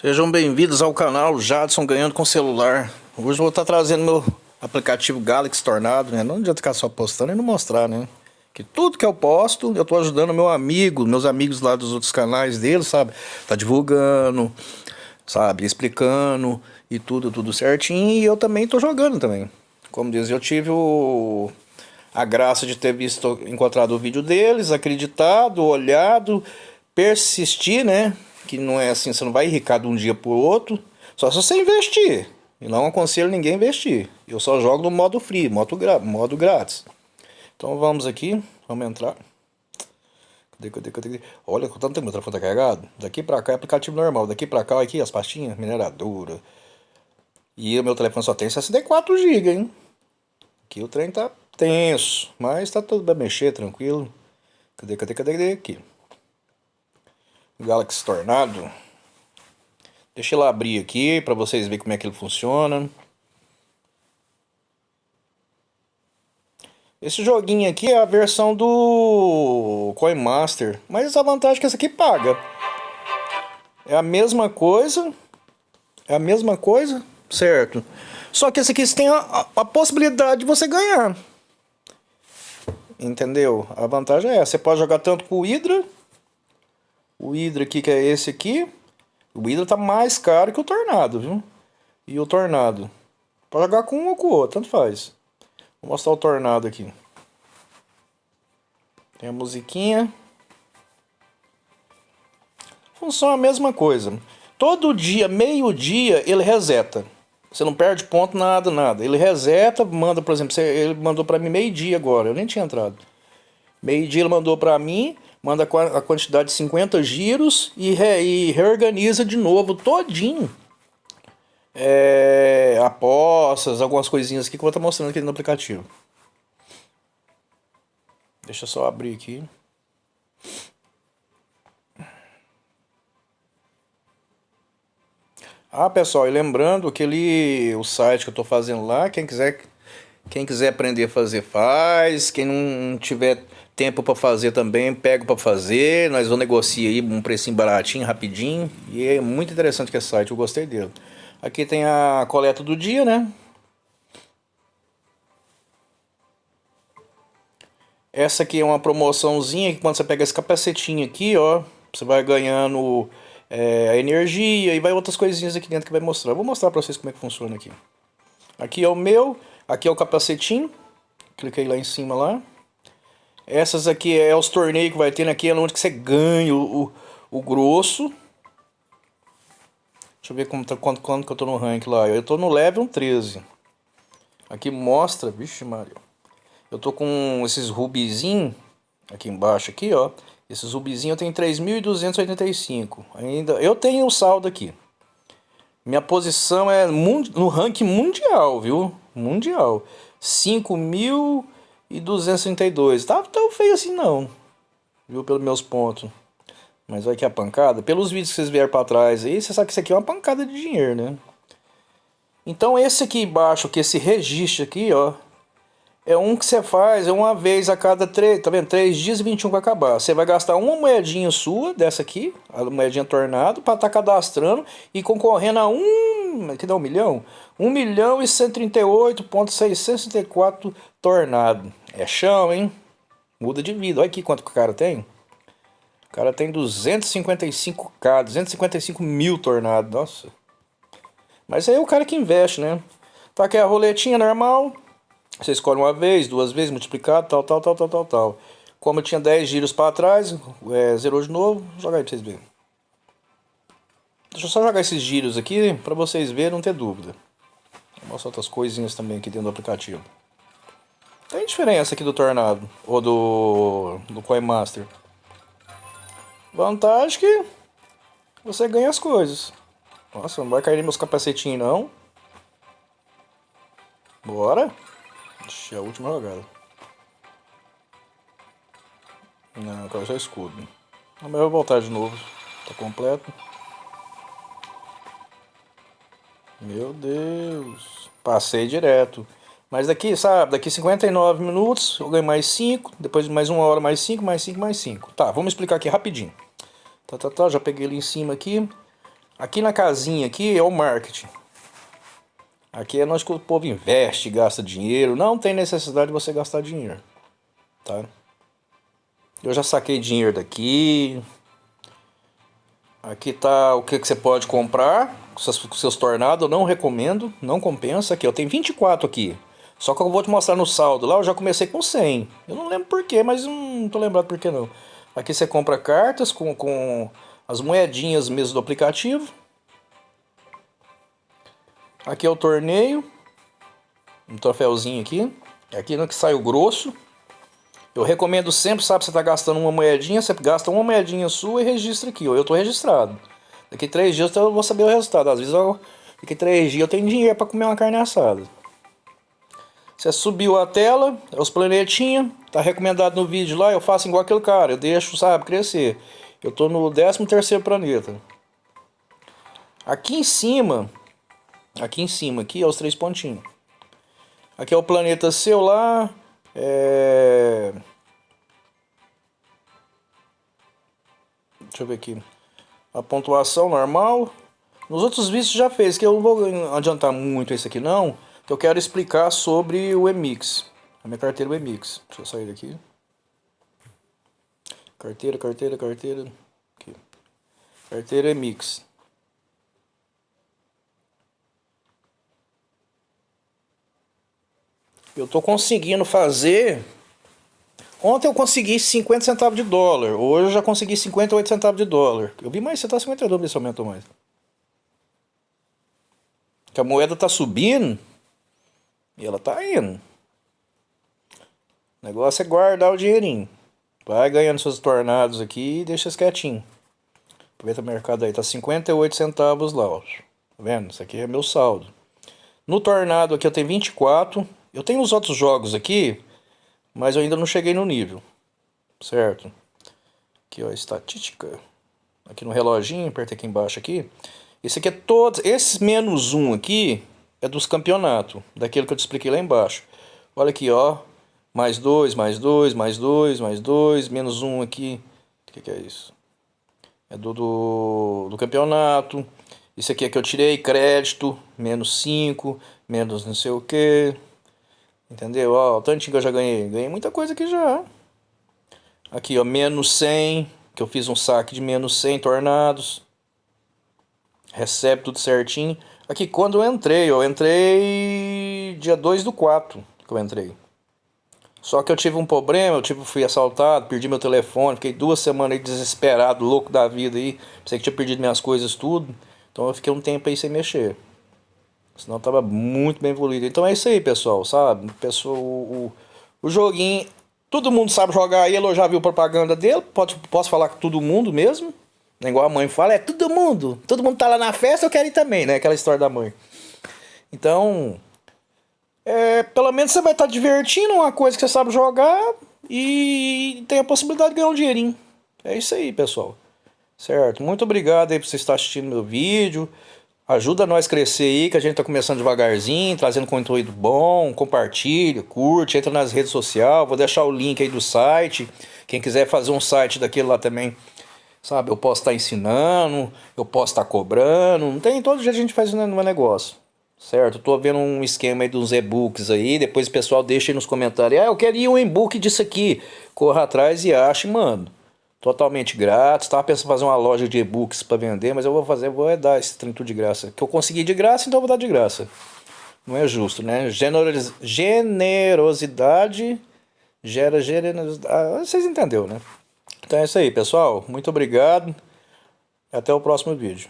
Sejam bem-vindos ao canal Jadson Ganhando com Celular. Hoje eu vou estar trazendo meu aplicativo Galaxy Tornado, né? Não adianta ficar só postando e não mostrar, né? Que tudo que eu posto, eu tô ajudando meu amigo, meus amigos lá dos outros canais deles, sabe? Tá divulgando, sabe? Explicando e tudo certinho. E eu também tô jogando também. Como diz, eu tive a graça de ter encontrado o vídeo deles, acreditado, olhado, persistir, né? Que não é assim, você não vai enricar de um dia pro outro, só se você investir. E não aconselho ninguém a investir. Eu só jogo no modo free, modo grátis. Então vamos aqui, vamos entrar. Cadê? Olha, quanto tempo meu telefone tá carregado. Daqui pra cá é aplicativo normal, daqui pra cá, aqui as pastinhas, mineradora. E o meu telefone só tem 64 GB, hein? Aqui o trem tá tenso, mas tá tudo bem mexer, tranquilo. Cadê? Aqui. Galaxy Tornado. Deixa eu abrir aqui para vocês verem como é que ele funciona. Esse joguinho aqui é a versão do Coin Master, mas a vantagem é que essa aqui paga. É a mesma coisa, certo? Só que esse aqui você tem a possibilidade de você ganhar. Entendeu? A vantagem é essa. Você pode jogar tanto com o Hydra. O Hydra aqui, que é esse aqui. O Hydra tá mais caro que o Tornado, viu? E o Tornado. Pode jogar com um ou com o outro, tanto faz. Vou mostrar o Tornado aqui. Tem a musiquinha. Funciona a mesma coisa. Todo dia, meio-dia, ele reseta. Você não perde ponto, nada. Ele reseta, manda, por exemplo, ele mandou pra mim meio-dia agora. Eu nem tinha entrado. Meio-dia ele mandou pra mim. Manda a quantidade de 50 giros e reorganiza de novo todinho. Apostas, algumas coisinhas aqui que eu vou estar mostrando aqui no aplicativo. Deixa eu só abrir aqui. Pessoal, e lembrando que o site que eu estou fazendo lá, quem quiser aprender a fazer, faz. Quem não tiver tempo para fazer também, pego para fazer. Nós vamos negociar aí um precinho baratinho, rapidinho. E é muito interessante que esse site, eu gostei dele. Aqui tem a coleta do dia, né? Essa aqui é uma promoçãozinha que quando você pega esse capacetinho aqui, ó, você vai ganhando a energia e vai outras coisinhas aqui dentro que vai mostrar. Eu vou mostrar para vocês como é que funciona aqui. Aqui é o meu, aqui é o capacetinho. Cliquei lá em cima lá. Essas aqui é os torneios que vai ter aqui, é onde que você ganha o grosso. Deixa eu ver quanto que eu tô no rank lá. Eu tô no level 13. Aqui mostra, vixe Maria. Eu tô com esses rubizinhos aqui embaixo aqui, ó. Esses rubizinhos eu tenho 3.285. Ainda eu tenho o saldo aqui. Minha posição é no ranking mundial, viu? Mundial. 5.232. Tá tão feio assim não. Viu? Pelos meus pontos. Mas olha aqui a pancada. Pelos vídeos que vocês vieram pra trás aí, você sabe que isso aqui é uma pancada de dinheiro, né? Então esse aqui embaixo, que esse registro aqui, ó. É um que você faz, é uma vez a cada 3, tá vendo? 3 dias e 21 para acabar. Você vai gastar uma moedinha sua, dessa aqui, a moedinha Tornado, para estar cadastrando e concorrendo a que dá 1 milhão? 1.138.664 Tornado. É chão, hein? Muda de vida. Olha aqui quanto que o cara tem. O cara tem 255k, 255 mil Tornado. Nossa. Mas aí é o cara que investe, né? Tá aqui a roletinha normal. Você escolhe uma vez, duas vezes, multiplicado, tal. Como eu tinha 10 giros para trás, zerou de novo, vou jogar aí pra vocês verem. Deixa eu só jogar esses giros aqui para vocês verem, não ter dúvida. Vou mostrar outras coisinhas também aqui dentro do aplicativo. Tem diferença aqui do Tornado, ou do Coin Master. Vantagem que você ganha as coisas. Nossa, não vai cair meus capacetinhos não. Bora. Ixi, é a última jogada. Não, agora só escudo. Mas eu vou voltar de novo. Tá completo. Meu Deus. Passei direto. Mas daqui, sabe, daqui 59 minutos eu ganho mais 5. Depois de mais 1 hora, mais 5. Tá, vamos explicar aqui rapidinho. Já peguei ele em cima aqui. Aqui na casinha aqui é o marketing. Aqui é nós que o povo investe, gasta dinheiro. Não tem necessidade de você gastar dinheiro, tá? Eu já saquei dinheiro daqui. Aqui tá o que você pode comprar com seus tornados. Eu não recomendo, não compensa. Aqui, eu tenho 24 aqui. Só que eu vou te mostrar no saldo lá, eu já comecei com 100. Eu não lembro porquê, mas não tô lembrado porquê não. Aqui você compra cartas com as moedinhas mesmo do aplicativo. Aqui é o torneio. Um troféuzinho aqui. Aqui no que sai o grosso. Eu recomendo sempre, sabe, você tá gastando uma moedinha, você gasta uma moedinha sua e registra aqui. Eu tô registrado. Daqui 3 dias eu vou saber o resultado. Às vezes daqui 3 dias eu tenho dinheiro para comer uma carne assada. Você subiu a tela, os planetinhas, tá recomendado no vídeo lá, eu faço igual aquele cara, eu deixo, sabe, crescer. Eu tô no 13º planeta. Aqui em cima, aqui é os 3 pontinhos. Aqui é o planeta seu lá, deixa eu ver aqui. A pontuação normal. Nos outros vídeos já fez, que eu não vou adiantar muito esse aqui não. Que eu quero explicar sobre o Emix. A minha carteira é o Emix. Deixa eu sair daqui. Carteira. Aqui. Carteira Emix. Eu tô conseguindo fazer. Ontem eu consegui 50 centavos de dólar. Hoje eu já consegui 58 centavos de dólar. Eu vi mais, você tá 52, nesse aumentou mais. Que a moeda tá subindo e ela tá indo. O negócio é guardar o dinheirinho. Vai ganhando seus tornados aqui e deixa isso quietinho. Aproveita o mercado aí, tá 58 centavos lá, ó. Tá vendo? Isso aqui é meu saldo. No tornado aqui eu tenho 24. Eu tenho os outros jogos aqui, mas eu ainda não cheguei no nível, certo? Aqui ó, estatística. Aqui no reloginho, aperta aqui embaixo aqui. Esse aqui é todos, esse menos 1 aqui é dos campeonatos, daquele que eu te expliquei lá embaixo. Olha aqui ó, mais 2, mais 2, mais 2, mais 2, menos 1 aqui. O que é isso? É do campeonato. Esse aqui é que eu tirei, crédito, menos 5, menos não sei o que. Entendeu? Ó, o tantinho que eu já ganhei. Ganhei muita coisa aqui já. Aqui, ó, menos 100. Que eu fiz um saque de menos 100 tornados. Recebe tudo certinho. Aqui, quando eu entrei dia 2/4 que eu entrei. Só que eu tive um problema, fui assaltado, perdi meu telefone. Fiquei 2 semanas aí desesperado, louco da vida aí. Pensei que tinha perdido minhas coisas tudo. Então eu fiquei um tempo aí sem mexer. Senão tava muito bem evoluído. Então é isso aí, pessoal, sabe? O joguinho, todo mundo sabe jogar ele, eu já vi propaganda dele. Posso falar com todo mundo mesmo. Não é igual a mãe fala, é todo mundo. Todo mundo tá lá na festa, eu quero ir também, né? Aquela história da mãe. Então, pelo menos você vai estar divertindo uma coisa que você sabe jogar e tem a possibilidade de ganhar um dinheirinho. É isso aí, pessoal. Certo? Muito obrigado aí por você estar assistindo meu vídeo. Ajuda nós a crescer aí, que a gente tá começando devagarzinho, trazendo conteúdo bom. Compartilha, curte, entra nas redes sociais. Vou deixar o link aí do site. Quem quiser fazer um site daquele lá também, sabe? Eu posso estar ensinando, eu posso estar cobrando. Não tem, todo dia a gente faz um negócio. Certo? Eu tô vendo um esquema aí dos e-books aí. Depois o pessoal deixa aí nos comentários. Eu queria um e-book disso aqui. Corra atrás e ache, mano. Totalmente grátis. Tava pensando em fazer uma loja de e-books para vender, mas eu vou dar esse trem tudo de graça. Que eu consegui de graça, então eu vou dar de graça. Não é justo, né? Generosidade gera generosidade. Vocês entenderam, né? Então é isso aí, pessoal. Muito obrigado. E até o próximo vídeo.